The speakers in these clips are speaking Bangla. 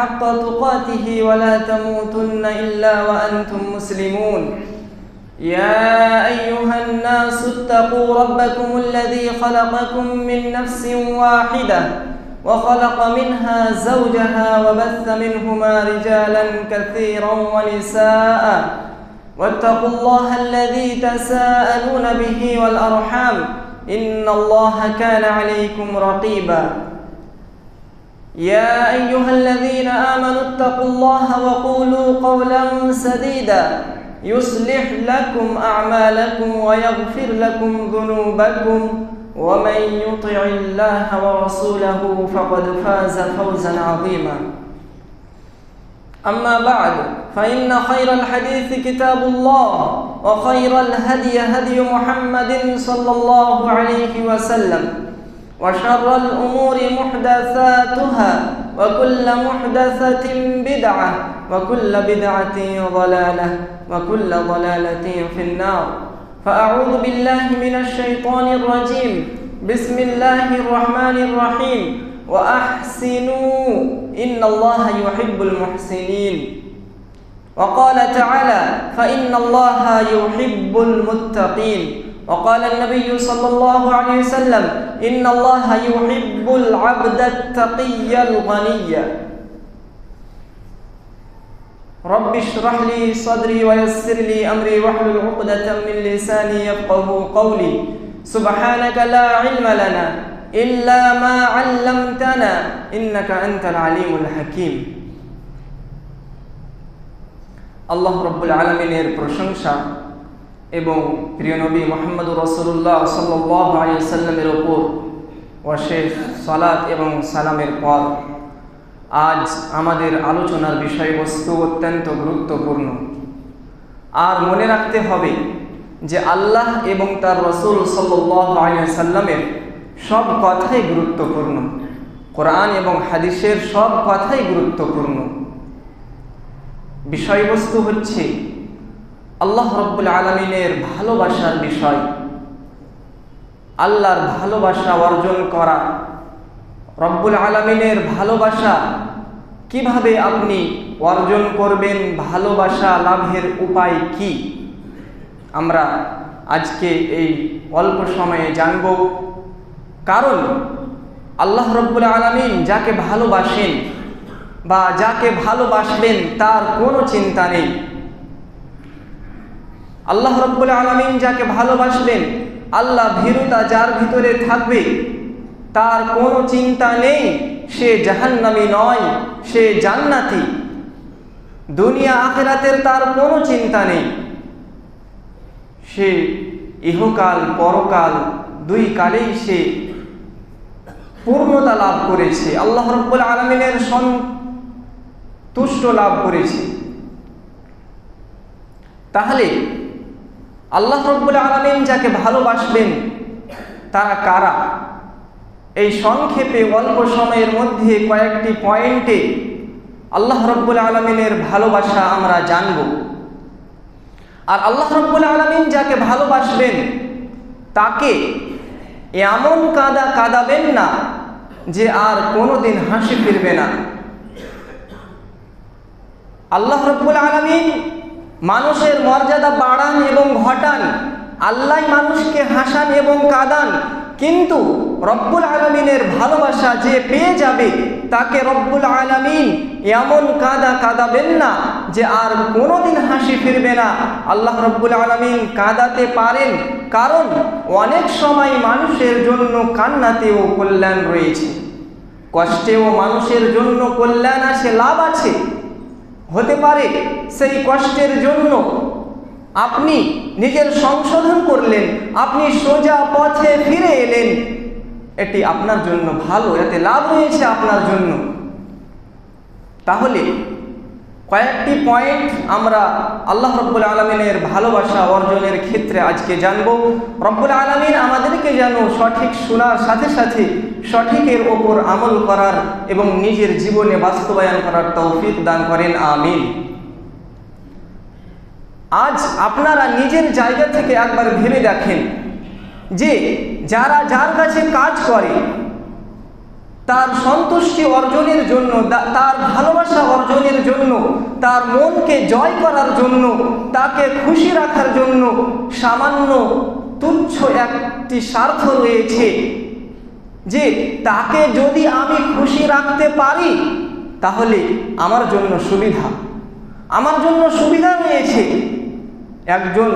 حق تقاته ولا تموتن إلا وأنتم مسلمون يا أيها الناس اتقوا ربكم الذي خلقكم من نفس واحدة وخلق منها زوجها وبث منهما رجالا كثيرا ونساء واتقوا الله الذي تساءلون به والأرحام إن الله كان عليكم رقيبا يا أيها الذين آمنوا اتقوا الله وقولوا قولا سديدا يصلح لكم أعمالكم ويغفر لكم ذنوبكم ومن يطع الله ورسوله فقد فاز فوزا عظيما أما بعد فإن خير الحديث كتاب الله وخير الهدي هدي محمد صلى الله عليه وسلم وشر الأمور محدثاتها وكل محدثة بدعة وكل بدعة ضلالة وكل ضلالة في النار فأعوذ بالله من الشيطان الرجيم بسم الله الرحمن الرحيم وأحسنوا إن الله يحب المحسنين وقال تعالى فإن الله يحب المتقين وقال النبي صلى الله عليه وسلم إن الله يحب العبد التقي الغني رب اشرح لي صدري ويسر لي أمري واحلل عقدة من لساني يفقه قولي سبحانك لا علم لنا إلا ما علمتنا إنك أنت العليم الحكيم আল্লাহ রব্বুল আলামিনের প্রশংসা এবং প্রিয় নবী মুহাম্মদুর রাসূলুল্লাহ সাল্লাল্লাহু আলাইহি ওয়াসাল্লামের উপর অশেষ সালাত এবং সালামের পর আজ আমাদের আলোচনার বিষয়বস্তু অত্যন্ত গুরুত্বপূর্ণ। আর মনে রাখতে হবে যে আল্লাহ এবং তার রাসূল সাল্লাল্লাহু আলাইহি ওয়াসাল্লামের সব কথাই গুরুত্বপূর্ণ। কোরআন এবং হাদিসের সব কথাই গুরুত্বপূর্ণ। বিষয়বস্তু হচ্ছে আল্লাহ রব্বুল আলামিনের ভালোবাসার বিষয়। আল্লাহর ভালোবাসা অর্জন করা, রব্বুল আলামিনের ভালোবাসা কিভাবে আপনি অর্জন করবেন, ভালোবাসা লাভের উপায় কি, আমরা আজকে এই অল্প সময়ে জানব। কারণ আল্লাহ রব্বুল আলামিন যাকে ভালোবাসেন বা যাকে ভালোবাসবেন তার কোনো চিন্তা নেই। আল্লাহ রব্বুল আলামিন যাকে ভালোবাসবেন, আল্লাহ ভীরুতা যার ভিতরে থাকবে তার কোনো চিন্তা নেই, সে জাহান্নামী নয়, সে জান্নাতি। দুনিয়া আখিরাতের তার কোনো চিন্তা নেই, সে ইহকাল পরকাল দুই কালেই সে পূর্ণতা লাভ করেছে, আল্লাহ রব্বুল আলামিনের সন্তুষ্ট লাভ করেছে। তাহলে আল্লাহ রব্বুল আলামিন যাকে ভালোবাসবেন তারা কারা, এই সংক্ষেপে অল্প সময়ের মধ্যে কয়েকটি পয়েন্টে আল্লাহ রব্বুল আলামিনের ভালোবাসা আমরা জানব। আর আল্লাহ রব্বুল আলামিন যাকে ভালোবাসবেন তাকে এমন কাঁদাবেন না যে আর কোনোদিন হাসি ফিরবে না। আল্লাহ রব্বুল আলামিন মানুষের মর্যাদা বাড়ান এবং ঘটান, আল্লাহ মানুষকে হাসান এবং কাঁদান, কিন্তু রব্বুল আলামিনের ভালোবাসা যে পেয়ে যাবে তাকে রব্বুল আলামিন এমন কাঁদাবেন না যে আর কোনোদিন হাসি ফিরবে না। আল্লাহ রব্বুল আলামিন কাঁদাতে পারেন, কারণ অনেক সময় মানুষের জন্য কান্নাতেও কল্যাণ রয়েছে, কষ্টেও মানুষের জন্য কল্যাণ আছে, লাভ আছে। হতে পারে সেই কষ্টের জন্য আপনি নিজের সংশোধন করলেন, আপনি সোজা পথে ফিরে এলেন, এটি আপনার জন্য ভালো, এতে লাভ রয়েছে আপনার জন্য। তাহলে কয়েকটি পয়েন্ট আমরা আল্লাহ রব্বুল আলামিনের ভালোবাসা অর্জনের ক্ষেত্রে আজকে জানব। রব্বুল আলামিন আমাদেরকে যেন সঠিক শোনার সাথে সাথে সঠিকের ওপর আমল করার এবং নিজের জীবনে বাস্তবায়ন করার তৌফিক দান করেন, আমিন। আজ আপনারা নিজের জায়গা থেকে একবার ভেবে দেখেন যে যারা যার কাছে কাজ করে তার সন্তুষ্টি অর্জনের জন্য, তার ভালোবাসা অর্জনের জন্য, তার মনকে জয় করার জন্য, তাকে খুশি রাখার জন্য সামান্য তুচ্ছ একটি স্বার্থ রয়েছে যে তাকে যদি আমি খুশি রাখতে পারি তাহলে আমার জন্য সুবিধা। আমার জন্য সুবিধা রয়েছে। একজন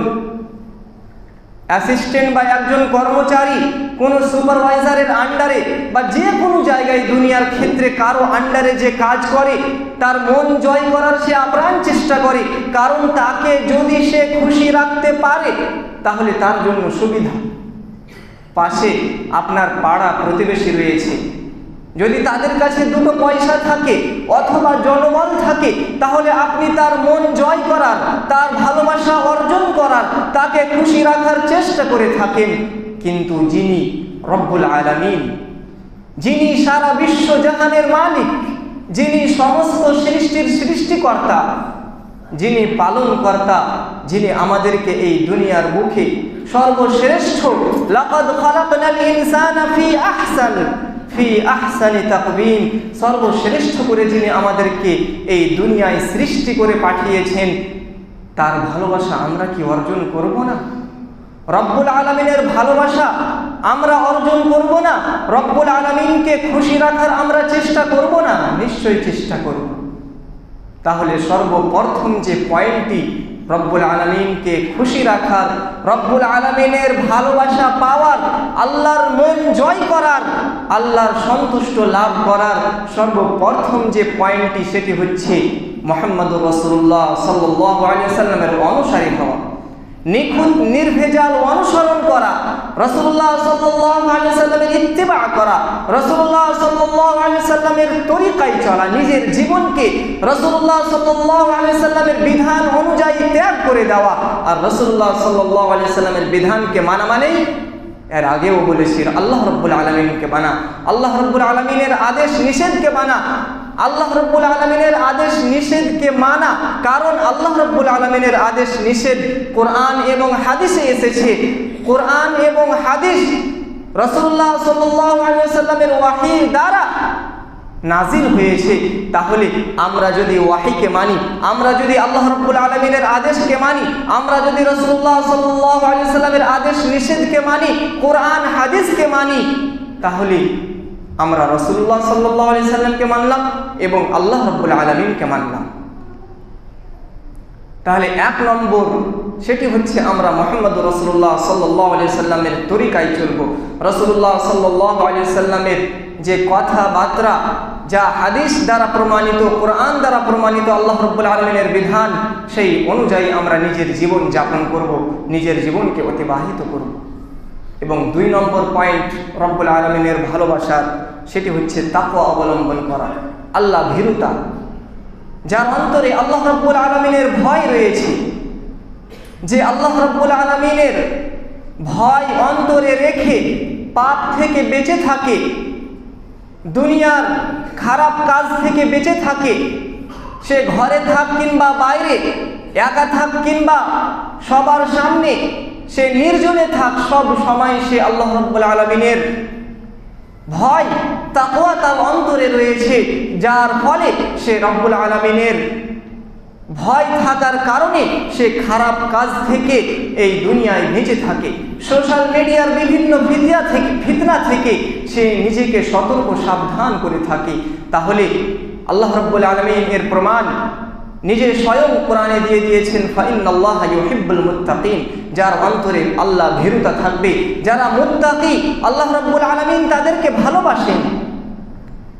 অ্যাসিস্ট্যান্ট বা একজন কর্মচারী কোনো সুপারভাইজারের আন্ডারে বা যে কোনো জায়গায় দুনিয়ার ক্ষেত্রে কারো আন্ডারে যে কাজ করে, তার মন জয় করার সে আপ্রাণ চেষ্টা করে, কারণ তাকে যদি সে খুশি রাখতে পারে তাহলে তার জন্য সুবিধা। পাশে আপনার পাড়া প্রতিবেশী রয়েছে, যদি তাদের কাছে দুটো পয়সা থাকে অথবা জনবল থাকে তাহলে আপনি তার মন জয় করার, তার ভালোবাসা অর্জন করার, তাকে খুশি রাখার চেষ্টা করে থাকেন। কিন্তু যিনি রব্বুল আলামিন, যিনি সারা বিশ্ব জাহানের মালিক, যিনি সমস্ত সৃষ্টির সৃষ্টিকর্তা, যিনি পালনকর্তা, যিনি আমাদেরকে এই দুনিয়ার বুকে সর্বশ্রেষ্ঠ লাকাদ খালাকনাল ইনসানা ফি আহসানি তাকবীম, সর্বশ্রেষ্ঠ করে যিনি আমাদেরকে এই দুনিয়ায় সৃষ্টি করে পাঠিয়েছেন, তার ভালোবাসা আমরা কি অর্জন করব না? রব্বুল আলামিনের ভালোবাসা আমরা অর্জন করব না? রব্বুল আলামিনকে খুশি রাখার আমরা চেষ্টা করব না? নিশ্চয়ই চেষ্টা করব। তাহলে সর্বপ্রথম যে পয়েন্টটি রব্বুল আলামিনকে খুশি রাখার, রব্বুল আলামিনের ভালোবাসা পাওয়ার, আল্লাহর মন জয় করার, আল্লাহর সন্তুষ্ট লাভ করার সর্বপ্রথম যে পয়েন্টটি সেটি হচ্ছে মুহাম্মদুর রাসূলুল্লাহ সাল্লাল্লাহু আলাইহি ওয়াসাল্লামের অনুসারী হওয়া, নিখুঁত নির্ভেজাল অনুসরণ করা, রাসূলুল্লাহ সাল্লাল্লাহু আলাইহি ওয়াসাল্লামের ইত্তিবা করা, রাসূলুল্লাহ সাল্লাল্লাহু আলাইহি ওয়াসাল্লামের তরিকায় চলা, নিজের জীবনকে রাসূলুল্লাহ সাল্লাল্লাহু আলাইহি ওয়াসাল্লামের বিধান অনুযায়ী ত্যাগ করে দেওয়া। আর রাসূলুল্লাহ সাল্লাল্লাহু আলাইহি ওয়াসাল্লামের বিধানকে মানা মানেই, এর আগেও বলেছি, আল্লাহ রাব্বুল আলামিনকে মানা, আল্লাহ রাব্বুল আলামিনের আদেশ নিষেধকে মানা, আল্লাহ রাব্বুল আলামিনের আদেশ নিষেধকে মানা। কারণ আল্লাহ রাব্বুল আলামিনের আদেশ নিষেধ কোরআন এবং হাদিসে এসেছে। কোরআন এবং হাদিস রাসূলুল্লাহ সাল্লাল্লাহু আলাইহি ওয়াসাল্লামের ওয়াহির দ্বারা নাজিল হয়েছে। তাহলে আমরা যদি ওয়াহিকে মানি, আমরা যদি আল্লাহ রাব্বুল আলামিনের আদেশকে মানি, আমরা যদি রাসূলুল্লাহ সাল্লাল্লাহু আলাইহি ওয়াসাল্লামের আদেশ নিষেধকে মানি, কোরআন হাদিসকে মানি, তাহলে আমরা রাসূলুল্লাহ সাল্লাল্লাহু আলাইহি ওয়াসাল্লামকে মানলাম এবং আল্লাহ রাব্বুল আলামিনকে মানলাম। তাহলে এক নম্বর সেটি হচ্ছে আমরা মুহাম্মদুর রাসূলুল্লাহ সাল্লাল্লাহু আলাইহি ওয়াসাল্লামের তরিকায় চলব। রাসূলুল্লাহ সাল্লাল্লাহু আলাইহি ওয়াসাল্লামের যে কথাবার্তা, যা হাদিস দ্বারা প্রমাণিত, কোরআন দ্বারা প্রমাণিত, আল্লাহ রাব্বুল আলামিনের বিধান, সেই অনুযায়ী আমরা নিজের জীবন যাপন করব, নিজের জীবনকে অতিবাহিত করব। এবং দুই নম্বর পয়েন্ট রব্বুল আলামিনের ভালোবাসার, সেটি হচ্ছে তাকওয়া অবলম্বন করা, আল্লাহ ভীরুতা, যার অন্তরে আল্লাহ রাব্বুল আলামিনের ভয় রয়েছে, যে আল্লাহ রাব্বুল আলামিনের ভয় অন্তরে রেখে পাপ থেকে বেঁচে থাকে, দুনিয়ার খারাপ কাজ থেকে বেঁচে থাকে, সে ঘরে থাক কিংবা বাইরে, একা থাক কিংবা সবার সামনে, সে নির্জনে থাক, সব সময় সে আল্লাহ রাব্বুল আলামিনের ভয়, তাকওয়া তার অন্তরে রয়েছে, যার ফলে সে রব্বুল আলামিনের ভয় থাকার কারণে সে খারাপ কাজ থেকে এই দুনিয়ায় বেঁচে থাকে। সোশ্যাল মিডিয়ার বিভিন্ন ফিতনা থেকে সে নিজেকে সতর্ক সাবধান করে থাকে। তাহলে আল্লাহ রাব্বুল আলামিন এর প্রমাণ নিজে স্বয়ং কোরআনে দিয়ে দিয়েছেন, ফাইন্নাল্লাহা ইউহিব্বুল মুত্তাকিন, যার অন্তরে আল্লাহ ভীরুতা থাকবে, যারা মুত্তাকি, আল্লাহ রাব্বুল আলামিন তাদেরকে ভালোবাসেন।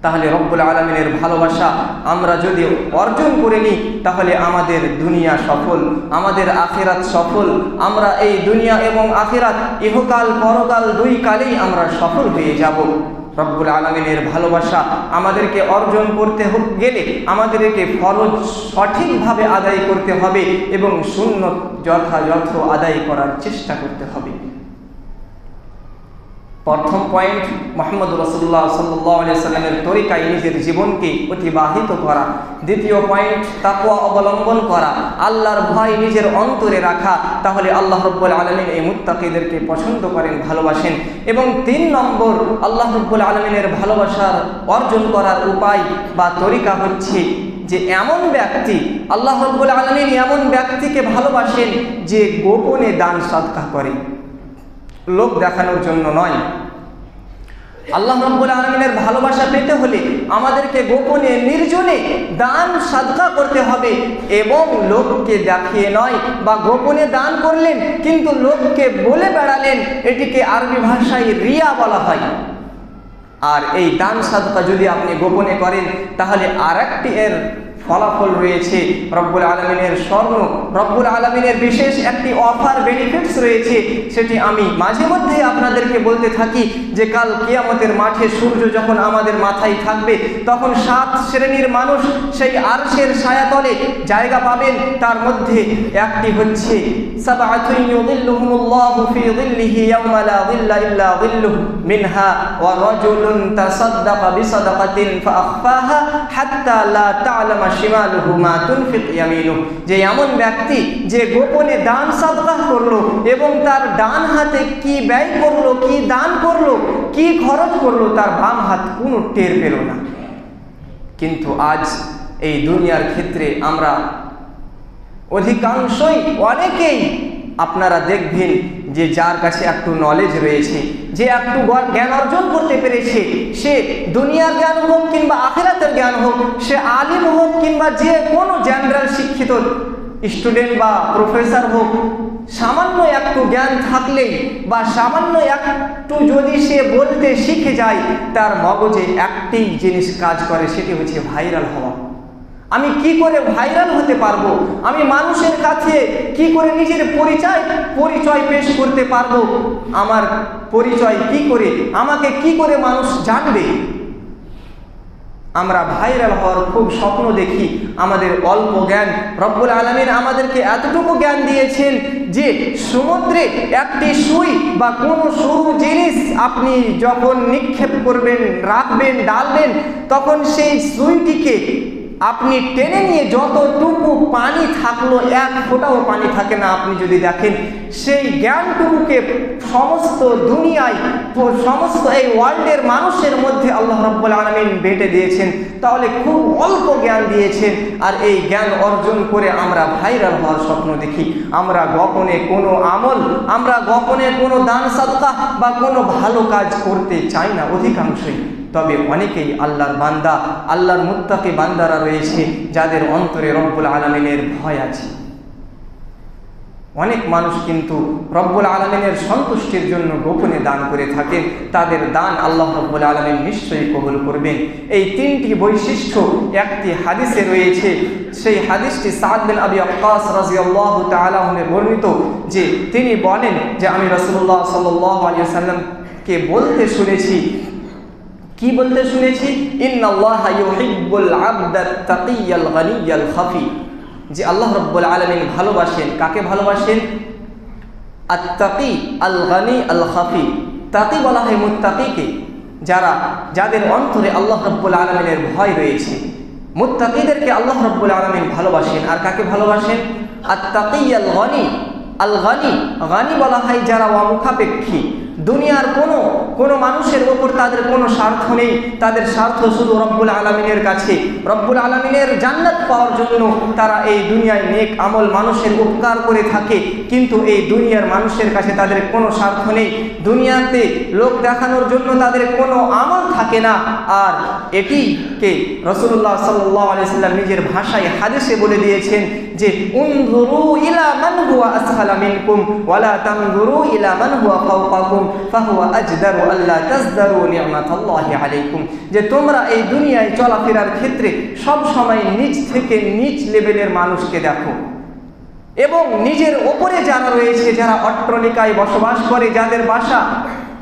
তাহলে রব্বুল আলামিনের ভালোবাসা আমরা যদি অর্জন করে নিই তাহলে আমাদের দুনিয়া সফল, আমাদের আখিরাত সফল। আমরা এই দুনিয়া এবং আখিরাত, ইহকাল পরকাল দুই কালেই আমরা সফল হয়ে যাব। রব্বুল আলামিনের ভালোবাসা আমাদেরকে অর্জন করতে গেলে আমাদেরকে ফরজ সঠিকভাবে আদায় করতে হবে এবং সুন্নত যথাযথ আদায় করার চেষ্টা করতে হবে। প্রথম পয়েন্ট, মুহাম্মদ রাসূলুল্লাহ সাল্লাল্লাহু আলাইহি সাল্লামের তরিকায় নিজের জীবনকে অতিবাহিত করা। দ্বিতীয় পয়েন্ট, তাকওয়া অবলম্বন করা, আল্লাহর ভয় নিজের অন্তরে রাখা। তাহলে আল্লাহ রাব্বুল আলামিন এই মুত্তাকিদেরকে পছন্দ করেন, ভালোবাসেন। এবং 3 নম্বর, আল্লাহ রাব্বুল আলামিনের ভালোবাসার অর্জন করার উপায় বা তরিকা হচ্ছে যে এমন ব্যক্তি, আল্লাহ রাব্বুল আলামিন এমন ব্যক্তিকে ভালোবাসেন যে গোপনে দান সাদকা করে, লোক দেখানোর জন্য নয়। আল্লাহ রাব্বুল আলামিনের ভালোবাসা পেতে হলে আমাদেরকে গোপনে নির্জনে দান সাদকা করতে হবে এবং লোককে দেখিয়ে নয়। বা গোপনে দান করলেন কিন্তু লোককে বলে বেড়ালেন, এটিকে আরবি ভাষায় রিয়া বলা হয়। আর এই দান সাদকা যদি আপনি গোপনে করেন তাহলে আরেকটি এর ফলাফল রয়েছে, রব্বুল আলামিনের স্বর্ণ, রব্বুল আলামিনের বিশেষ একটি অফার বেনিফিটস রয়েছে। সেটি আমি মাঝে মধ্যে আপনাদেরকে বলতে থাকি যে কাল কিয়ামতের মাঠে সূর্য যখন আমাদের মাথায় থাকবে তখন 7 শ্রেণীর মানুষ সেই আরশের ছায়াতলে জায়গা পাবেন। তার মধ্যে একটি হচ্ছে সাবআতুন ইউযিল্লুহুমুল্লাহু ফি যিল্লিহি ইয়াওমা লা যিল্লা ইল্লা যিল্লুহু মিনহা ওয়া রাজুলুন তাসাদদাকা বিসাদাকাতিন ফাআখফাহা হাত্তা লা তা'লামা শিমালুহু মা তুনফিক ইয়ামিনুহু, যে এমন ব্যক্তি যে গোপনে দান সাদকা করলো এবং তার ডান হাতে কি ব্যয় করলো, কি দান করলো, কি খরচ করলো, তার বাম হাত কোনো টের পেল না। কিন্তু আজ এই দুনিয়ার ক্ষেত্রে আমরা অধিকাংশই, অনেকেই আপনারা দেখবেন যে যার কাছে একটু নলেজ রয়েছে, যে একটু জ্ঞান অর্জন করতে পেরেছে, সে দুনিয়ার জ্ঞান হোক কিংবা আখিরাতের জ্ঞান হোক, সে আলিম হোক কিংবা যে কোনো জেনারেল শিক্ষিত স্টুডেন্ট বা প্রফেসর হোক, সামান্য একটু জ্ঞান থাকলেই বা সামান্য একটু যদি সে বলতে শিখে যায়, তার মগজে একটি জিনিস কাজ করে, সেটি হচ্ছে ভাইরাল হওয়া। আমি কি করে ভাইরাল হতে পারবো, আমি মানুষের কাছে কি করে নিজের পরিচয় পেশ করতে পারবো, আমার পরিচয় কি করে, আমাকে কি করে মানুষ জানবে। আমরা ভাইরাল হওয়ার খুব স্বপ্ন দেখি, আমাদের অল্প জ্ঞান। রব্বুল আলামিন আমাদেরকে এতটুকু জ্ঞান দিয়েছেন যে সমুদ্রে একটি সুই বা কোনো সরু জিনিস আপনি যখন নিক্ষেপ করবেন, রাখবেন, ডালবেন, তখন সেই সুইটিকে আপনি টেনে নিয়ে যতটুকু পানি থাকলো, 1 ফোঁটাও পানি থাকে না, আপনি যদি দেখেন সেই জ্ঞানটুকুকে সমস্ত দুনিয়ায়, সমস্ত এই ওয়ার্ল্ডের মানুষের মধ্যে আল্লাহ রাব্বুল আলামিন বেঁটে দিয়েছেন। তাহলে খুব অল্প জ্ঞান দিয়েছেন, আর এই জ্ঞান অর্জন করে আমরা ভাইরাল হওয়ার স্বপ্ন দেখি। আমরা গোপনে কোনো আমল, আমরা গোপনে কোনো দান সাদকা বা কোনো ভালো কাজ করতে চাই না অধিকাংশই। তবে অনেকেই আল্লাহর বান্দা, আল্লাহর মুত্তাকি বান্দারা রয়েছে যাদের অন্তরে রব্বুল আলামিনের ভয় আছে। অনেক মানুষ কিন্তু রব্বুল আলামিনের সন্তুষ্টির জন্য গোপনে দান করে থাকেন, তাদের দান আল্লাহ রব্বুল আলামিন নিশ্চয়ই কবুল করবেন। এই 3টি বৈশিষ্ট্য একটি হাদিসে রয়েছে। সেই হাদিসটি সাদ বিন আবি ওয়াক্কাস রাদিয়াল্লাহু তাআলা আনহু বর্ণিত, যে তিনি বলেন যে আমি রাসূলুল্লাহ সাল্লাল্লাহু আলাইহি ওয়াসাল্লামকে বলতে শুনেছি, কি বলতে শুনেছি, ইন্নাল্লাহা ইউহিব্বুল আবদাত তাকিয়াল গানিয়াল খাফি, যে আল্লাহ রাব্বুল আলামিন ভালোবাসেন, কাকে ভালোবাসেন, আত-তাকি আল গানি আল খাফি। তাকি বলা হয় মুত্তাকিকে, যাদের অন্তরে আল্লাহ রাব্বুল আলামিনের ভয় রয়েছে। মুত্তাকিদেরকে আল্লাহ রাব্বুল আলামিন ভালোবাসেন। আর কাকে ভালোবাসেন, আত-তাকি আল গানি। আল গানি, গানি বলা হয় যারা অমুখাপেক্ষী, দুনিয়ার কোনো মানুষের ওপর তাদের কোনো স্বার্থ নেই, তাদের স্বার্থ শুধু রব্বুল আলামিনের কাছে। রব্বুল আলামিনের জান্নাত পাওয়ার জন্য তারা এই দুনিয়ায় নেক আমল মানুষের উপকার করে থাকে, কিন্তু এই দুনিয়ার মানুষের কাছে তাদের কোনো স্বার্থ নেই। দুনিয়াতে লোক দেখানোর জন্য তাদের কোনো আমল থাকে না। আর এটিকে রাসূলুল্লাহ সাল্লাল্লাহু আলাইহি ওয়াসাল্লাম নিজের ভাষায় হাদিসে বলে দিয়েছেন যে উনজুরু ইলা মান হুয়া আসফালা মিনকুম ওয়ালা তানজুরু ইলা মান হুয়া ফাওকাকুম ফাহুয়া আজদারু আল্লা তাজদারু নি'মাতাল্লাহি আলাইকুম, যে তোমরা এই দুনিয়ায় চলাফেরার ক্ষেত্রে সব সময় নিচ থেকে নিচ লেভেলের মানুষকে দেখো এবং নিজের ওপরে যারা রয়েছে, যারা অট্টালিকায় বসবাস করে, যাদের বাসা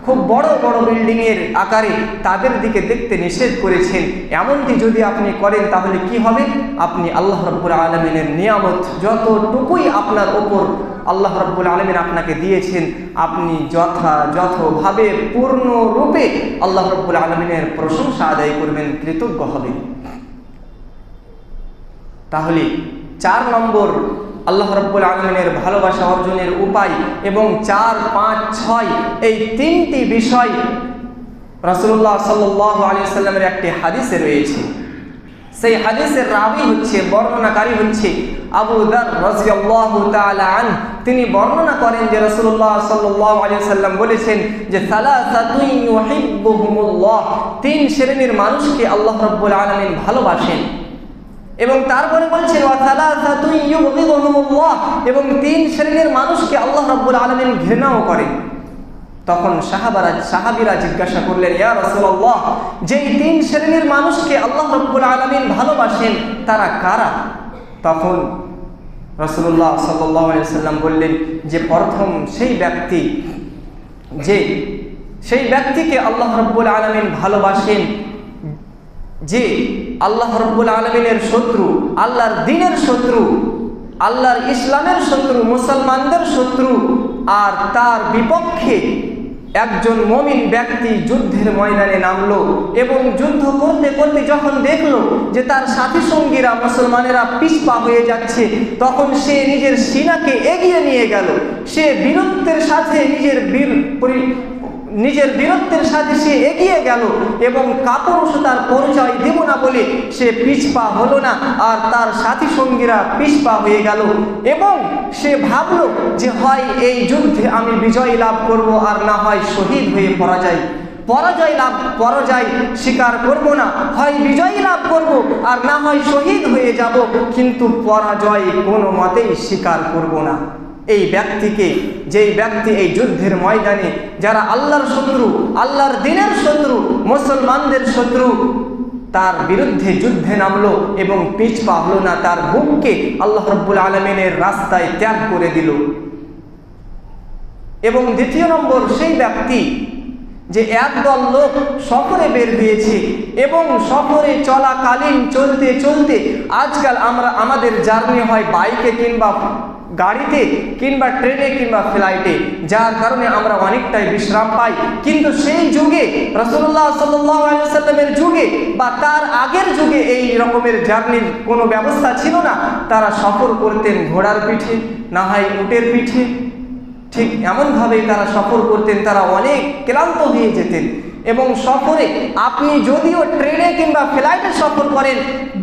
খুব বড় বড় বিল্ডিংয়ের আকারে, তাদের দিকে দেখতে নিষেধ করেছেন। এমনটি যদি আপনি করেন তাহলে কি হবে, আপনি আল্লাহ রাব্বুল আলামিনের নিয়ামত যতটুকুই আপনার ওপর আল্লাহ রাব্বুল আলামিন আপনাকে দিয়েছেন, আপনি যথাযথভাবে পূর্ণরূপে আল্লাহ রাব্বুল আলামিনের প্রশংসা আদায় করবেন, কৃতজ্ঞ হবেন। তাহলে 4 নম্বর আল্লাহ রাব্বুল আলামিনের ভালোবাসা অর্জনের উপায় এবং 4, 5, 6 এই 3টি বিষয় রাসূলুল্লাহ সাল্লাল্লাহু আলাইহি ওয়াসাল্লামের একটি হাদিসে রয়েছে। সেই হাদিসের রাবি বর্ণনাকারী হচ্ছে আবু যার রাদিয়াল্লাহু তাআলা আনহু। তিনি বর্ণনা করেন যে রাসূলুল্লাহ সাল্লাল্লাহু আলাইহি ওয়াসাল্লাম বলেছেন যে সালাসাতুন ইউহিব্বুহুমুল্লাহ, 3 শ্রেণীর মানুষকে আল্লাহ রাব্বুল আলামিন ভালোবাসেন। এবং তারপরে বলছেন ওয়া সালাসাতুন ইউবগিদুহুমুল্লাহ, এবং 3 শ্রেণীর মানুষকে আল্লাহ রাব্বুল আলামিন ঘৃণাও করেন। তখন সাহাবীরা জিজ্ঞাসা করলেন, ইয়া রাসূলুল্লাহ, যেই 3 শ্রেণীর মানুষকে আল্লাহ রাব্বুল আলামিন ভালোবাসেন তারা কারা? তখন রাসূলুল্লাহ সাল্লাল্লাহু আলাইহি ওয়াসাল্লাম বললেন যে প্রথম সেই ব্যক্তিকে আল্লাহ রাব্বুল আলামিন ভালোবাসেন যে আল্লাহ রাব্বুল আলামিনের শত্রু, আল্লাহর দ্বীনের শত্রু, আল্লাহর ইসলামের শত্রু, মুসলমানদের শত্রু, আর তার বিপক্ষে একজন মুমিন ব্যক্তি যুদ্ধের ময়দানে নামলো এবং যুদ্ধ করতে করতে যখন দেখলো যে তার সাথী সঙ্গীরা মুসলমানেরা পিছপা হয়ে যাচ্ছে, তখন সে নিজের সিনাকে এগিয়ে নিয়ে গেল। সে বীরত্বের সাথে নিজের বীরত্বের সাথে সে এগিয়ে গেল এবং কাপুরুষতার পরিচয় দেব না বলে সে পিছপা হলো না, আর তার সাথী সঙ্গীরা পিছপা হয়ে গেল। এবং সে ভাবলো যে হয় এই যুদ্ধে আমি বিজয় লাভ করব, আর না হয় শহীদ হয়ে পরাজয় স্বীকার করব না, হয় বিজয় লাভ করব আর না হয় শহীদ হয়ে যাব, কিন্তু পরাজয় কোনো মতেই স্বীকার করব না। এই ব্যক্তিকে, যেই ব্যক্তি এই যুদ্ধের ময়দানে যারা আল্লাহর শত্রু, আল্লাহর দ্বীনের শত্রু, মুসলমানদের শত্রু, তার বিরুদ্ধে যুদ্ধে নামলো এবং পিছপা হলো না, তার বুককে আল্লাহ রাব্বুল আলামিনের রাস্তায় ত্যাগ করে দিল। এবং 2 নম্বর সেই ব্যক্তি যে একদল লোক সফরে বের হয়েছে এবং সফরে চলাকালীন চলতে চলতে, আজকাল আমাদের জার্নি হয় বাইকে কিংবা গাড়িতে কিংবা ট্রেনে কিংবা ফ্লাইটে, যার কারণে আমরা অনেকটাই বিশ্রাম পাই। কিন্তু সেই যুগে রাসূলুল্লাহ সাল্লাল্লাহু আলাইহি ওয়াসাল্লামের যুগে বা তার আগের যুগে এই রকমের জার্নির কোনো ব্যবস্থা ছিল না। তারা সফর করতেন ঘোড়ার পিঠে, না হয় উটের পিঠে, ঠিক এমনভাবেই তারা সফর করতেন। তারা অনেক ক্লান্ত হয়ে যেতেন এবং সফরে আপনি যদিও ট্রেনে কিংবা ফ্লাইটে সফর করেন,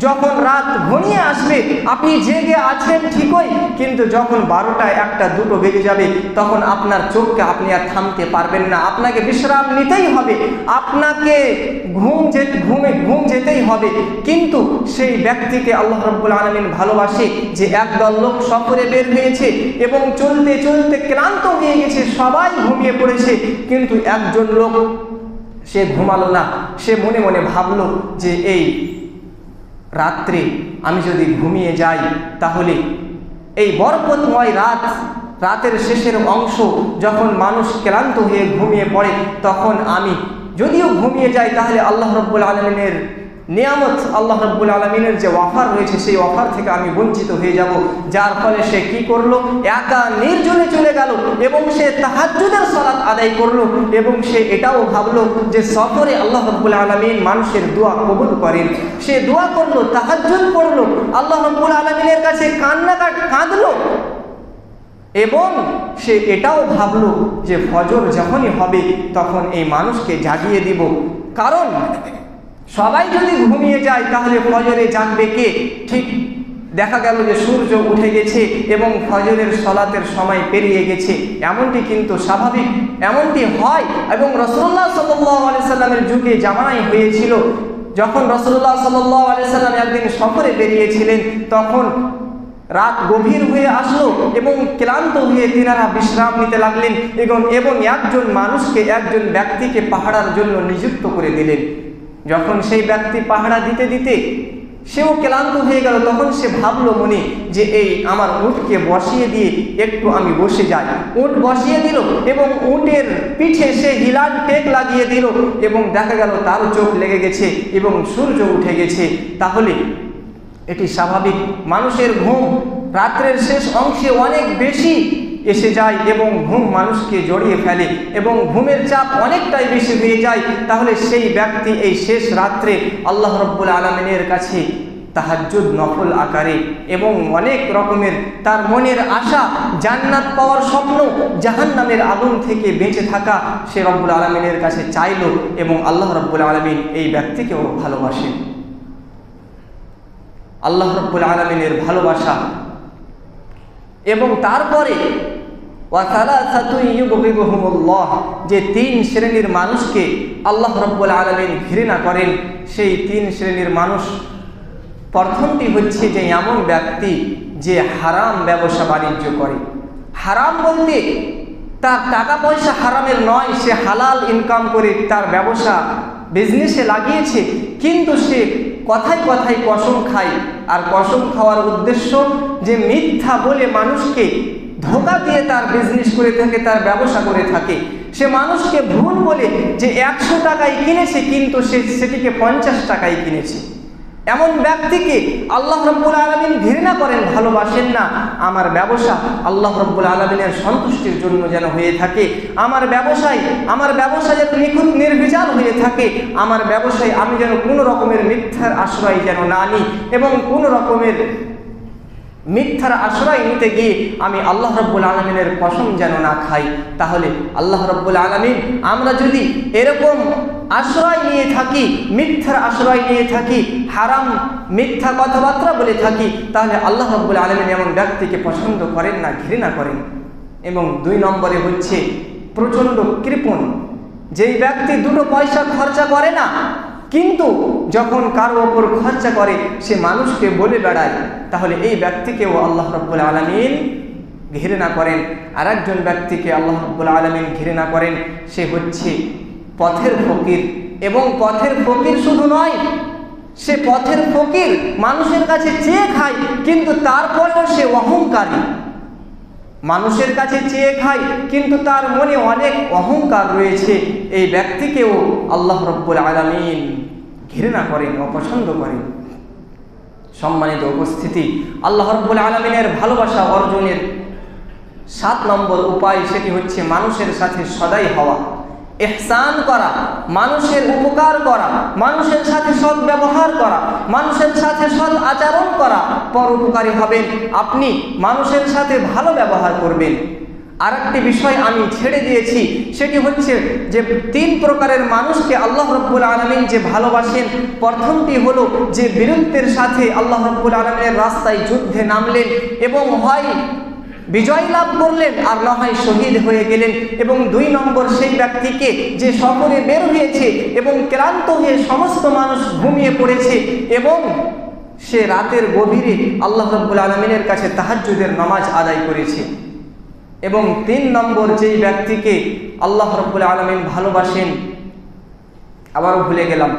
যখন রাত ঘনিয়ে আসবে আপনি জেগে আছেন ঠিকই, কিন্তু যখন 12টা 1টা 2টো বেজে যাবে তখন আপনার চোখকে আপনি আর থামতে পারবেন না, আপনাকে বিশ্রাম নিতেই হবে, আপনাকে ঘুম যেতেই হবে। কিন্তু সেই ব্যক্তিকে আল্লাহ রাব্বুল আলামিন ভালোবাসে যে একদল লোক সফরে বের হয়েছে এবং চলতে চলতে ক্লান্ত হয়ে গেছে, সবাই ঘুমিয়ে পড়েছে, কিন্তু একজন লোক সে ঘুমালো না। সে মনে মনে ভাবলো যে এই রাত্রে আমি যদি ঘুমিয়ে যাই তাহলে এই বরকতময় রাতের শেষের অংশ যখন মানুষ ক্লান্ত হয়ে ঘুমিয়ে পড়ে, তখন আমি যদিও ঘুমিয়ে যাই তাহলে আল্লাহ রাব্বুল আলামিনের নিয়ামত, আল্লাহ রাব্বুল আলামিনের যে অফার রয়েছে সেই অফার থেকে আমি বঞ্চিত হয়ে যাব। যার ফলে সে কি করলো, একা নির্জনে চলে গেল এবং সে তাহাজ্জুদের সালাত আদায় করলো এবং সে এটাও ভাবলো যে সফরে আল্লাহ রাব্বুল আলামিন মানুষের দোয়া কবুল করেন। সে দোয়া করলো, তাহাজ্জুদ পড়লো, আল্লাহ রাব্বুল আলামিনের কাছে কাঁদলো এবং সে এটাও ভাবলো যে ফজর যখনই হবে তখন এই মানুষকে জাগিয়ে দিব, কারণ সবাই যদি ঘুমিয়ে যায় তাহলে ফজরে জাগবে কে? ঠিক দেখা গেল যে সূর্য উঠে গেছে এবং ফজরের সালাতের সময় পেরিয়ে গেছে। এমনটি কিন্তু স্বাভাবিক, এমনটি হয় এবং রাসূলুল্লাহ সাল্লাল্লাহু আলাইহি সাল্লামের যুগে জামানায় হয়েছিল। যখন রাসূলুল্লাহ সাল্লাল্লাহু আলাইহি সাল্লাম একদিন সফরে বেরিয়েছিলেন, তখন রাত গভীর হয়ে আসলো এবং ক্লান্ত হয়ে তিনারা বিশ্রাম নিতে লাগলেন এবং একজন ব্যক্তিকে পাহারার জন্য নিযুক্ত করে দিলেন। যখন সেই ব্যক্তি পাহারা দিতে দিতে সেও ক্লান্ত হয়ে গেল, তখন সে ভাবলো মনে যে এই আমার উটকে বসিয়ে দিয়ে একটু আমি বসে যাই। উট বসিয়ে দিল এবং উটের পিঠে সে হিলান টেক লাগিয়ে দিল এবং দেখা গেল তারও চোখ লেগে গেছে এবং সূর্য উঠে গেছে। তাহলে এটি স্বাভাবিক, মানুষের ঘুম রাত্রের শেষ অংশে অনেক বেশি এসে যায় এবং ঘুম মানুষকে জড়িয়ে ফেলে এবং ঘুমের চাপ অনেকটাই বেশি হয়ে যায়, তাহলে সেই ব্যক্তি এই শেষ রাত্রে আল্লাহ রাব্বুল আলামিনের কাছে তাহাজ্জুদ নফল আকারে এবং অনেক রকমের তার মনের আশা, জান্নাত পাওয়ার স্বপ্ন, জাহান্নামের আগুন থেকে বেঁচে থাকা, সে রব্বুল আলামিনের কাছে চাইল এবং আল্লাহ রাব্বুল আলামিন এই ব্যক্তিকেও ভালোবাসেন। আল্লাহ রাব্বুল আলামিনের ভালোবাসা এবং তারপরে যে 3 শ্রেণীর মানুষকে আল্লাহ রাব্বুল আলামিন ঘৃণা করেন, সেই 3 শ্রেণীর মানুষ, প্রথমটি হচ্ছে যে এমন ব্যক্তি যে হারাম ব্যবসা বাণিজ্য করে। হারাম বলতে তার টাকা পয়সা হারামের নয়, সে হালাল ইনকাম করে তার ব্যবসা বিজনেসে লাগিয়েছে, কিন্তু সে কথায় কথায় কসম খায়, আর কসম খাওয়ার উদ্দেশ্য যে মিথ্যা বলে মানুষকে ধোঁকা দিয়ে তার বিজনেস করে থাকে, তার ব্যবসা করে থাকে। সে মানুষকে ভুল বলে যে 100 টাকায় কিনেছে, কিন্তু সে সেটিকে 50 টাকায় কিনেছে। এমন ব্যক্তিকে আল্লাহ রাব্বুল আলামিন ঘৃণা করেন, ভালোবাসেন না। আমার ব্যবসা আল্লাহ রাব্বুল আলামিনের সন্তুষ্টির জন্য যেন হয়ে থাকে, আমার ব্যবসা যেন নিখুঁত নির্ভেজাল হয়ে থাকে, আমার ব্যবসায় আমি যেন কোনো রকমের মিথ্যার আশ্রয় যেন না নিই এবং কোনো রকমের মিথ্যার আশ্রয় নিতে গিয়ে আমি আল্লাহ রাব্বুল আলামিনের কসম যেন না খাই। তাহলে আল্লাহ রাব্বুল আলামিন, আমরা যদি এরকম আশ্রয় নিয়ে থাকি, মিথ্যার আশ্রয় নিয়ে থাকি, হারাম মিথ্যা কথাবার্তা বলে থাকি, তাহলে আল্লাহ রাব্বুল আলামিন এমন ব্যক্তিকে পছন্দ করেন না, ঘৃণা করেন। এবং 2 নম্বরে হচ্ছে প্রচণ্ড কৃপণ, যেই ব্যক্তি 2 পয়সা খরচা করে না, কিন্তু যখন কারো ওপর খরচা করে সে মানুষকে বলে বেড়ায়, তাহলে এই ব্যক্তিকেও আল্লাহ রাব্বুল আলামিন ঘৃণা করেন। আর একজন ব্যক্তিকে আল্লাহ রাব্বুল আলামিন ঘৃণা করেন, সে হচ্ছে পথের ফকির। এবং পথের ফকির শুধু নয়, সে পথের ফকির, মানুষের কাছে চেয়ে খায়, কিন্তু তারপরেও সে অহংকারী। মানুষের কাছে চেয়ে খায়, কিন্তু তার মনে অনেক অহংকার রয়েছে। এই ব্যক্তিকেও আল্লাহ রাব্বুল আলামিন ঘৃণা করেন, অপছন্দ করেন। সম্মানিত উপস্থিতি, আল্লাহ রাব্বুল আলামিনের ভালোবাসা অর্জনের 7 নম্বর উপায়, সেটি হচ্ছে মানুষের সাথে সদাই হওয়া, ইহসান করা, মানুষের উপকার করা, মানুষের সাথে সৎ ব্যবহার করা, মানুষের সাথে সৎ আচরণ করা। পরোপকারী হবেন, আপনি মানুষের সাথে ভালো ব্যবহার করবেন। আরেকটি বিষয় আমি ছেড়ে দিয়েছি, সেটি হচ্ছে যে 3 প্রকারের মানুষকে আল্লাহ রাব্বুল আলামিন যে ভালোবাসেন। প্রথমটি হলো যে বীরত্বের সাথে আল্লাহ রাব্বুল আলামিনের রাস্তায় যুদ্ধে নামলেন এবং হয় বিজয় লাভ করলেন আর না হয় শহীদ হয়ে গেলেন। এবং 2 নম্বর সেই ব্যক্তিকে যে সফরে বের হয়েছে এবং ক্লান্ত হয়ে সমস্ত মানুষ ঘুমিয়ে পড়েছে এবং সে রাতের গভীরে আল্লাহ রাব্বুল আলামিনের কাছে তাহাজ্জুদের নামাজ আদায় করেছে। এবং 3 নম্বর যেই ব্যক্তিকে আল্লাহ রাব্বুল আলামিন ভালোবাসেন, আবারও ভুলে গেলাম।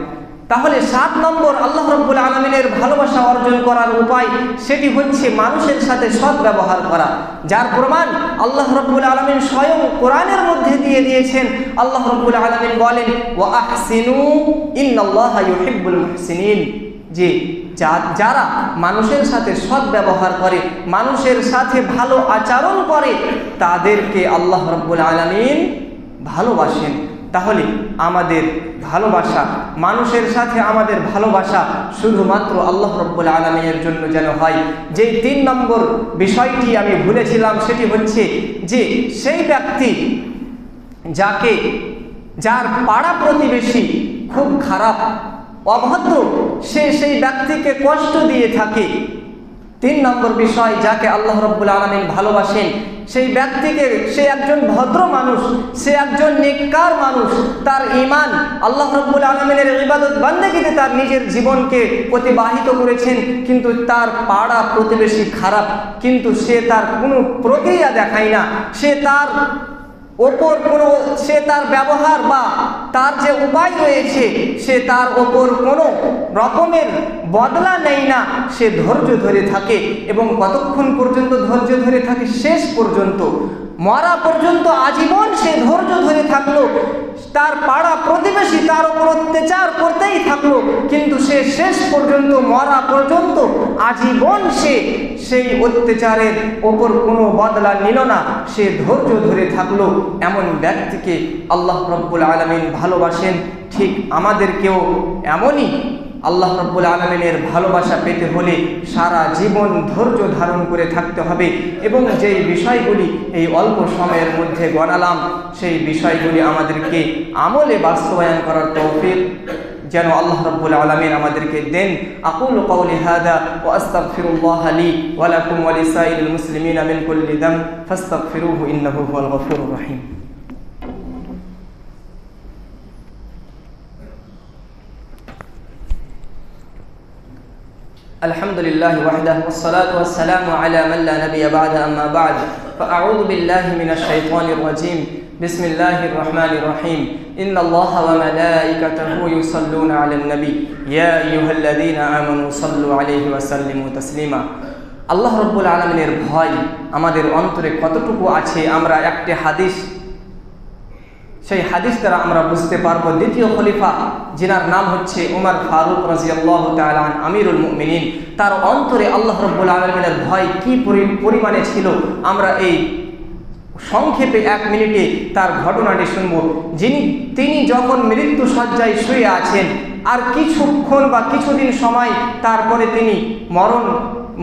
তাহলে 7 নম্বর আল্লাহ রাব্বুল আলামিনের ভালোবাসা অর্জন করার উপায়, সেটি হচ্ছে মানুষের সাথে সৎ ব্যবহার করা, যার প্রমাণ আল্লাহ রাব্বুল আলামিন স্বয়ং কোরআনের মধ্যে দিয়ে দিয়েছেন। আল্লাহ রাব্বুল আলামিন বলেন, ওয়া আহসিনু ইন্নাল্লাহা ইউহিব্বুল মুহসিনিন, যে যারা মানুষের সাথে সৎ ব্যবহার করে, মানুষের সাথে ভালো আচরণ করে, তাদেরকে আল্লাহ রাব্বুল আলামিন ভালোবাসেন। তাহলে আমাদের ভালোবাসা, মানুষের সাথে আমাদের ভালোবাসা শুধুমাত্র আল্লাহ রাব্বুল আলামিনের জন্য যেন হয়। যেই 3 নম্বর বিষয়টি আমি ভুলেছিলাম, সেটি হচ্ছে যে সেই ব্যক্তি যার পাড়া প্রতিবেশী খুব খারাপ, অভদ্র, সেই ব্যক্তিকে কষ্ট দিয়ে থাকে। 3 নম্বর বিষয়, যাকে আল্লাহ রাব্বুল আলামিন ভালোবাসেন, সেই ব্যক্তিকে, সে একজন ভদ্র মানুষ, সে একজন নেককার মানুষ, তার ঈমান, আল্লাহ রাব্বুল আলামিনের ইবাদত বান্দেগিতে তার নিজের জীবনকে অতিবাহিত করেছেন, কিন্তু তার পাড়া প্রতিবেশী খারাপ, কিন্তু সে তার কোনো প্রক্রিয়া দেখায় না, সে তার ব্যবহার বা তার যে উপায় রয়েছে, সে তার ওপর কোনো রকমের বদলা নেয় না, সে ধৈর্য ধরে থাকে। এবং কতক্ষণ পর্যন্ত ধৈর্য ধরে থাকে? শেষ পর্যন্ত। মরা পর্যন্ত আজীবন সে ধৈর্য ধরে থাকলো, তার পাড়া প্রতিবেশী তার উপর অত্যাচার করতেই থাকলো, কিন্তু সে শেষ পর্যন্ত মরা পর্যন্ত আজীবন সে সেই অত্যাচারের ওপর কোনো বদলা নিল না, সে ধৈর্য ধরে থাকলো। এমন ব্যক্তিকে আল্লাহ রাব্বুল আলামিন ভালোবাসেন। ঠিক আমাদেরকেও এমনই আল্লাহ রাব্বুল আলামিনের ভালোবাসা পেতে হলে সারা জীবন ধৈর্য ধারণ করে থাকতে হবে এবং যেই বিষয়গুলি এই অল্প সময়ের মধ্যে গণালাম সেই বিষয়গুলি আমাদেরকে আমলে বাস্তবায়ন করার তৌফিক যেন আল্লাহ রাব্বুল আলামিন আমাদেরকে দেন। আকুলু কওলি হাদা ওয়া আস্তাগফিরুল্লাহ লি ওয়া লাকুম ওয়া লিসাইরিল মুসলিমিনা মিন কুল্লি যামব ফাস্তাগফিরুহু ইন্নাহু হুয়াল গফুরুর রহিম। الحمد لله وحده والصلاة والسلام على من لا نبي بعد أما بعد فأعوذ بالله من الشيطان الرجيم بسم الله الرحمن الرحيم إن الله وملائكته يصلون على النبي يا أيها الذين آمنوا صلوا عليه وسلموا تسليما। আল্লাহ রাব্বুল আলামিনের ভয় আমাদের অন্তরে কতটুকু আছে আমরা একটি হাদিস, সেই হাদিস দ্বারা আমরা বুঝতে পারবো। দ্বিতীয় খলিফা যিনার নাম হচ্ছে উমর ফারুক রাদিয়াল্লাহু তাআলা আন আমিরুল মুমিনিন, তার অন্তরে আল্লাহ রাব্বুল আলামিনের ভয় কি পরিমাণে ছিল আমরা এই সংক্ষেপে 1 মিনিটে তার ঘটনাটি শুনব। তিনি যখন মৃত্যু শয্যায় শুয়ে আছেন, আর কিছুক্ষণ বা কিছুদিন সময় তারপরে তিনি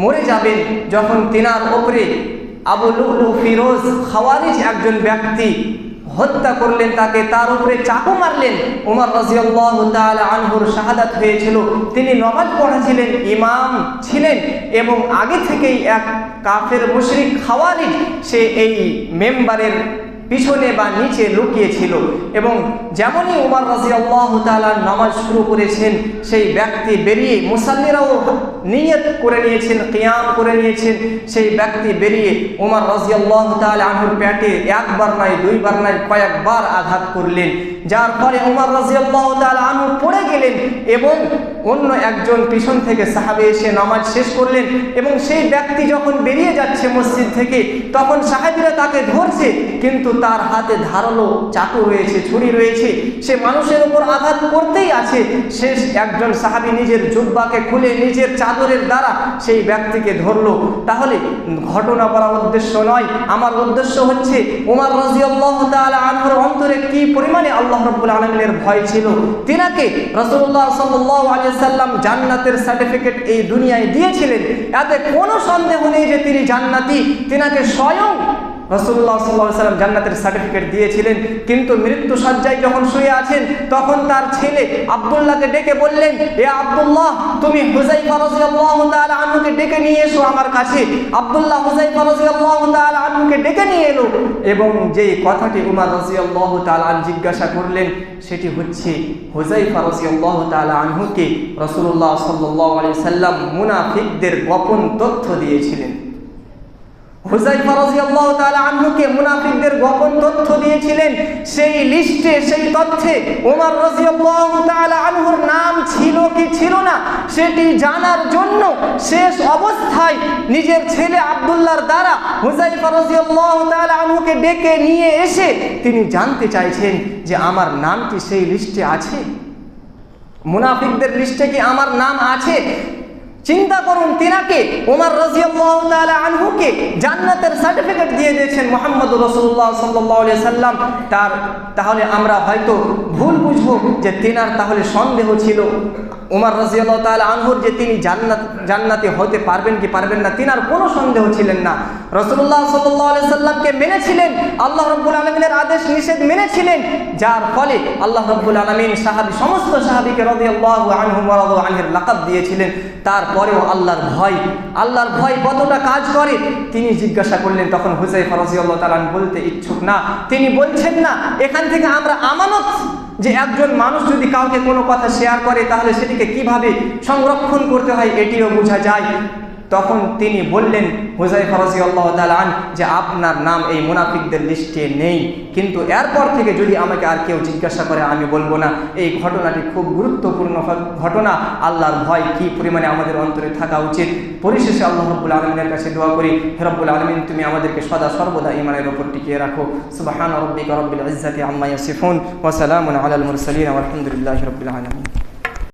মরে যাবেন, যখন তিনার উপরে আবু লুলু ফিরোজ খাওয়ারিজ একজন ব্যক্তি হত্যা করলেন, তাকে তার উপরে চাকু মারলেন। ওমর রাদিয়াল্লাহু তাআলা আনহুর শাহাদাত হয়েছিল। তিনি নামাজ পড়াছিলেন, ইমাম ছিলেন এবং আগে থেকেই এক কাফের মুশরিক খাওয়ারিজ সে এই মেম্বারের পিছনে বা নিচে লুকিয়েছিল এবং যেমনই ওমর রাদিয়াল্লাহু তাআলা নামাজ শুরু করেছেন, সেই ব্যক্তি বেরিয়ে, মুসাল্লিরাও নিয়ত করে নিয়েছেন, কিয়াম করে নিয়েছেন, সেই ব্যক্তি বেরিয়ে ওমর রাদিয়াল্লাহু তাআলা আনহুর পেটে একবার নয় দুইবার নয় কয়েকবার আঘাত করলেন, যার ফলে ওমর রাদিয়াল্লাহু তাআলা আনহু পড়ে গেলেন এবং অন্য একজন পিছন থেকে সাহাবী এসে নামাজ শেষ করলেন এবং সেই ব্যক্তি যখন বেরিয়ে যাচ্ছে মসজিদ থেকে, তখন সাহাবীরা তাকে ধরছে, কিন্তু তার হাতে ধারালো চাকু রয়েছে, ছুরি রয়েছে, সে মানুষের উপর আঘাত করতেই আছে। শেষ একজন সাহাবী নিজের জুব্বাকে খুলে নিজের চাদরের দ্বারা সেই ব্যক্তিকে ধরলো। তাহলে ঘটনা বলার উদ্দেশ্য নয়, আমার উদ্দেশ্য হচ্ছে ওমর রাদিয়াল্লাহু তাআলা আনহুর অন্তরে কি পরিমাণে আল্লাহ রাব্বুল আলামিনের ভয় ছিল। তিনাকে রাসূলুল্লাহ সাল্লাল্লাহু আলাইহি সাল্লাম জান্নাতের সার্টিফিকেট এই দুনিয়ায় দিয়েছিলেন, এতে কোনো সন্দেহ নেই যে তিনি জান্নাতি। তিনাকে স্বয়ং রাসূলুল্লাহ সাল্লাল্লাহু আলাইহি সাল্লাম জান্নাতের সার্টিফিকেট দিয়েছিলেন, কিন্তু মৃত্যু শয্যায় যখন শুয়ে আছেন তখন তার ছেলে আব্দুল্লাহকে ডেকে বললেন, এ আব্দুল্লাহ, তুমি হুযায়ফা রাদিয়াল্লাহু তাআলা আনহুকে ডেকে নিয়ে এসো আমার কাছে। আব্দুল্লাহ হুযায়ফা রাদিয়াল্লাহু তাআলা আনহুকে ডেকে নিয়ে এলো এবং যে কথাটি উমর রাদিয়াল্লাহু তাআলা আনহু জিজ্ঞাসা করলেন সেটি হচ্ছে হুযায়ফা রাদিয়াল্লাহু তাআলা আনহুকে রাসূলুল্লাহ সাল্লাল্লাহু আলাইহি সাল্লাম মুনাফিকদের গোপন তথ্য দিয়েছিলেন। হুযায়ফা রাদিয়াল্লাহু তাআলা আনহুকে মুনাফিকদের গোপন তথ্য দিয়েছিলেন। সেই লিস্টে, সেই তথ্যে ওমর রাদিয়াল্লাহু তাআলা আনহুর নাম ছিল কি ছিল না সেটি জানার জন্য শেষ অবস্থায় নিজের ছেলে আব্দুল্লাহর দ্বারা হুযায়ফা রাদিয়াল্লাহু তাআলা আনহুকে ডেকে নিয়ে এসে তিনি জানতে চাইছেন যে আমার নাম কি সেই লিস্টে আছে, মুনাফিকদের লিস্টে কি আমার নাম আছে। চিন্তা করুন, তিনাকে ওমর রাদিয়াল্লাহু তাআলা আনহুকে জান্নাতের সার্টিফিকেট দিয়ে দিয়েছেন মুহাম্মদুর রাসূলুল্লাহ সাল্লাল্লাহু আলাইহি সাল্লাম। তাহলে আমরা হয়তো ভুল বুঝবো যে তিনার তাহলে সন্দেহ ছিল ওমর রাদিয়াল্লাহু তাআলা আনহুর যে তিনি জান্নাতি হতে পারবেন কি পারবেন না, তিনার কোনো সন্দেহ ছিলেন না। রাসূলুল্লাহ সাল্লাল্লাহু আলাইহি সাল্লামকে মেনেছিলেন, আল্লাহ রাব্বুল আলামিনের আদেশ নিষেধ মেনেছিলেন, যার ফলে আল্লাহ রাব্বুল আলামিন সমস্ত সাহাবীকে রাদিয়াল্লাহু আনহুম ওয়া রাদু আনহুর লাকাব দিয়েছিলেন। তারপরেও আল্লাহর ভয় কতটা কাজ করে তিনি জিজ্ঞাসা করলেন। তখন হুযায়ফা রাদিয়াল্লাহু তাআলা বলতে ইচ্ছুক না, তিনি বলছেন না এখান থেকে আমরা আমানত যে একজন মানুষ যদি কাউকে কোনো কথা শেয়ার করে তাহলে সেটিকে কিভাবে সংরক্ষণ করতে হয় এটিও বোঝা যায়। তখন তিনি বললেন, হুযায়ফা রাদিয়াল্লাহু তাআলা আনহু, যে আপনার নাম এই মুনাফিকদের লিস্টে নেই, কিন্তু এরপর থেকে যদি আমাকে আর কেউ জিজ্ঞাসা করে আমি বলবো না। এই ঘটনাটি খুব গুরুত্বপূর্ণ ঘটনা। আল্লাহর ভয় কী পরিমাণে আমাদের অন্তরে থাকা উচিত। পরিশেষে আল্লাহ রাব্বুল আলামিনের কাছে দোয়া করি, হে রব্বুল আলামিন, তুমি আমাদেরকে সদা সর্বদা ঈমানের উপর টিকিয়ে রাখো। সুবহান রাব্বিকা রাব্বিল ইজ্জাতি আম্মা ইয়াসিফুন ওয়া সালামুন আলাল মুরসালিন ওয়া আলহামদুলিল্লাহি রাব্বিল আলামিন।